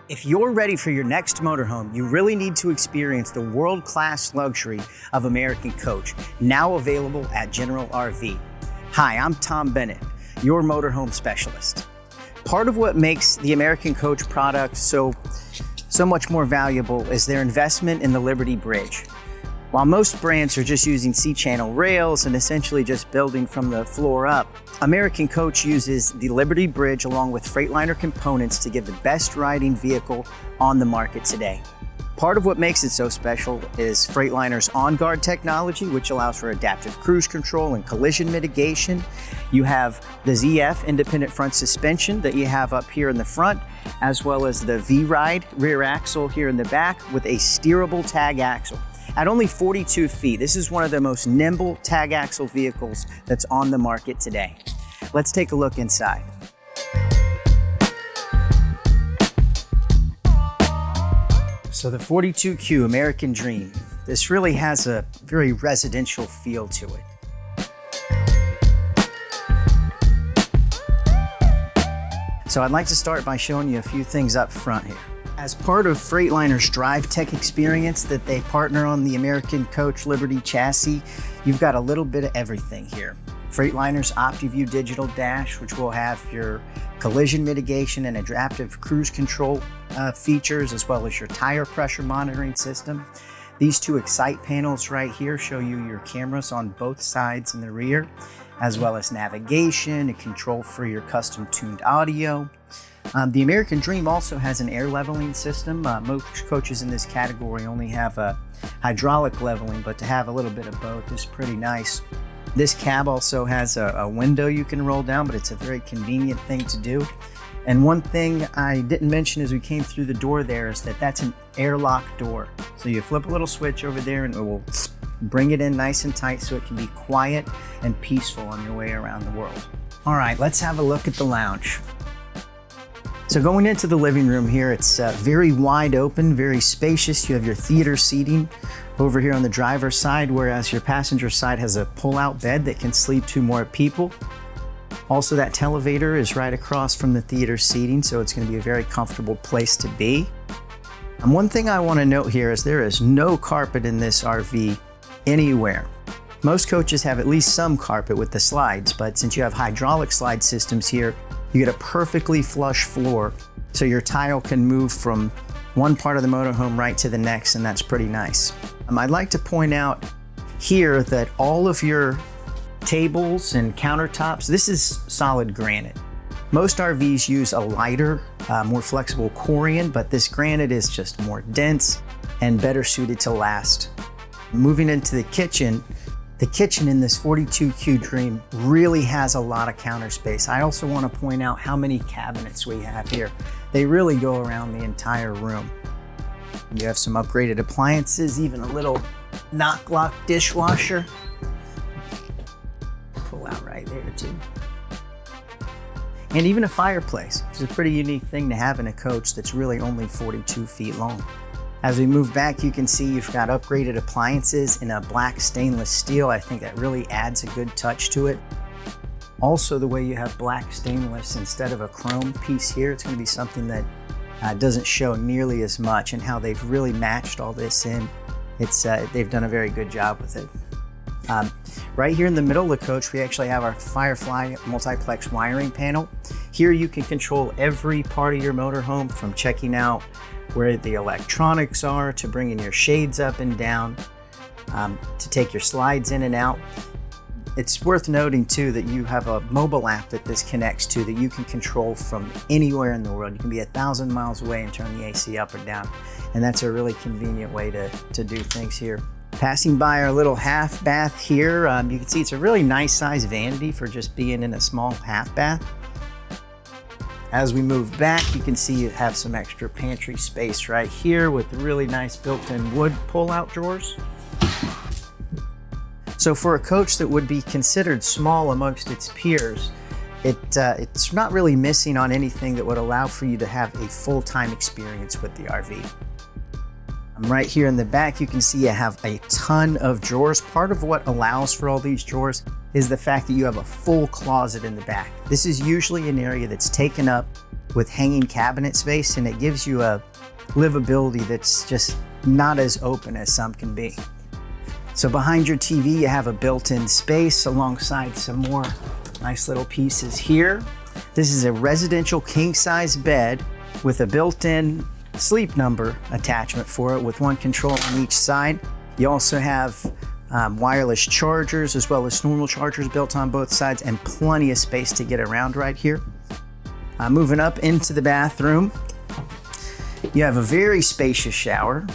If you're ready for your next motorhome, you really need to experience the world-class luxury of American Coach, now available at General RV. Hi, I'm Tom Bennett, your motorhome specialist. Part of what makes the American Coach product so much more valuable is their investment in the Liberty Bridge. While most brands are just using C-channel rails and essentially just building from the floor up, American Coach uses the Liberty Bridge along with Freightliner components to give the best riding vehicle on the market today. Part of what makes it so special is Freightliner's OnGuard technology, which allows for adaptive cruise control and collision mitigation. You have the ZF independent front suspension that you have up here in the front, as well as the V-Ride rear axle here in the back with a steerable tag axle. At only 42 feet, this is one of the most nimble tag axle vehicles that's on the market today. Let's take a look inside. So the 42Q American Dream, this really has a very residential feel to it. So I'd like to start by showing you a few things up front here. As part of Freightliner's Drive Tech experience that they partner on the American Coach Liberty chassis, you've got a little bit of everything here. Freightliner's OptiView digital dash, which will have your collision mitigation and adaptive cruise control features, as well as your tire pressure monitoring system. These two Excite panels right here show you your cameras on both sides and the rear, as well as navigation and control for your custom tuned audio. The American Dream also has an air leveling system. Most coaches in this category only have a hydraulic leveling, but to have a little bit of both is pretty nice. This cab also has a window you can roll down, but it's a very convenient thing to do. And one thing I didn't mention as we came through the door there is that that's an airlock door. So you flip a little switch over there and it will bring it in nice and tight so it can be quiet and peaceful on your way around the world. All right, let's have a look at the lounge. So going into the living room here, it's very wide open, very spacious. You have your theater seating over here on the driver's side, whereas your passenger side has a pull-out bed that can sleep two more people. Also, that televator is right across from the theater seating, so it's going to be a very comfortable place to be. And one thing I want to note here is there is no carpet in this RV anywhere. Most coaches have at least some carpet with the slides, but since you have hydraulic slide systems here, you get a perfectly flush floor, so your tile can move from one part of the motorhome right to the next, and that's pretty nice. I'd like to point out here that all of your tables and countertops, this is solid granite. Most RVs use a lighter, more flexible Corian, but this granite is just more dense and better suited to last. Moving into the kitchen in this 42Q Dream really has a lot of counter space. I also want to point out how many cabinets we have here. They really go around the entire room. You have some upgraded appliances, even a little knock-lock dishwasher. Pull out right there too. And even a fireplace, which is a pretty unique thing to have in a coach that's really only 42 feet long. As we move back, you can see you've got upgraded appliances in a black stainless steel. I think that really adds a good touch to it. Also, the way you have black stainless instead of a chrome piece here, it's going to be something that doesn't show nearly as much, and how they've really matched all this in. They've done a very good job with it. Right here in the middle of the coach, we actually have our Firefly multiplex wiring panel. Here you can control every part of your motorhome, from checking out where the electronics are, to bringing your shades up and down, to take your slides in and out. It's worth noting too that you have a mobile app that this connects to that you can control from anywhere in the world. You can be 1,000 miles away and turn the AC up or down. And that's a really convenient way to do things here. Passing by our little half bath here, you can see it's a really nice size vanity for just being in a small half bath. As we move back, you can see you have some extra pantry space right here with really nice built-in wood pull-out drawers. So for a coach that would be considered small amongst its peers, it's not really missing on anything that would allow for you to have a full-time experience with the RV. Right here in the back, you can see you have a ton of drawers. Part of what allows for all these drawers is the fact that you have a full closet in the back. This is usually an area that's taken up with hanging cabinet space, and it gives you a livability that's just not as open as some can be. So behind your TV, you have a built-in space alongside some more nice little pieces here. This is a residential king-size bed with a built-in sleep number attachment for it with one control on each side. You also have wireless chargers as well as normal chargers built on both sides, and plenty of space to get around right here. Moving up into the bathroom, you have a very spacious shower.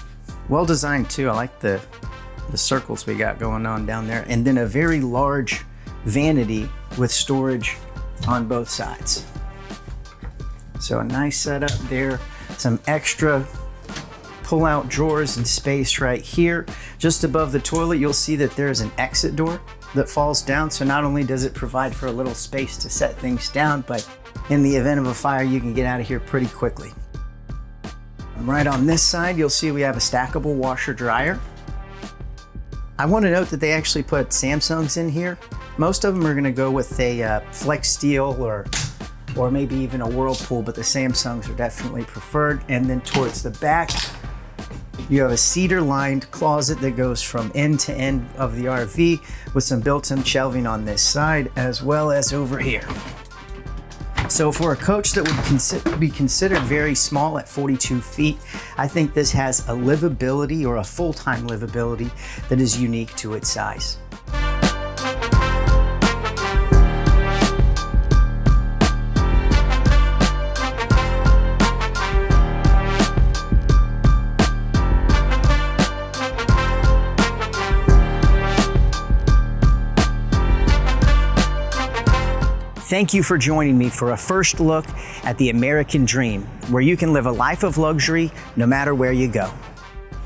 Well designed too. I like the circles we got going on down there. And then a very large vanity with storage on both sides. So a nice setup there. Some extra pull-out drawers and space right here. Just above the toilet, you'll see that there's an exit door that falls down. So not only does it provide for a little space to set things down, but in the event of a fire, you can get out of here pretty quickly. Right on this side, you'll see we have a stackable washer dryer. I want to note that they actually put Samsungs in here. Most of them are going to go with a Flex Steel or maybe even a Whirlpool, but the Samsungs are definitely preferred. And then towards the back, you have a cedar-lined closet that goes from end to end of the RV with some built-in shelving on this side as well as over here. So for a coach that would be considered very small at 42 feet, I think this has a livability or a full-time livability that is unique to its size. Thank you for joining me for a first look at the American Dream, where you can live a life of luxury no matter where you go.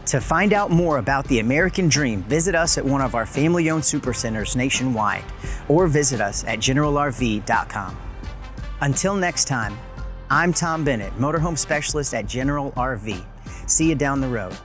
To find out more about the American Dream, visit us at one of our family-owned supercenters nationwide, or visit us at GeneralRV.com. Until next time, I'm Tom Bennett, motorhome specialist at General RV. See you down the road.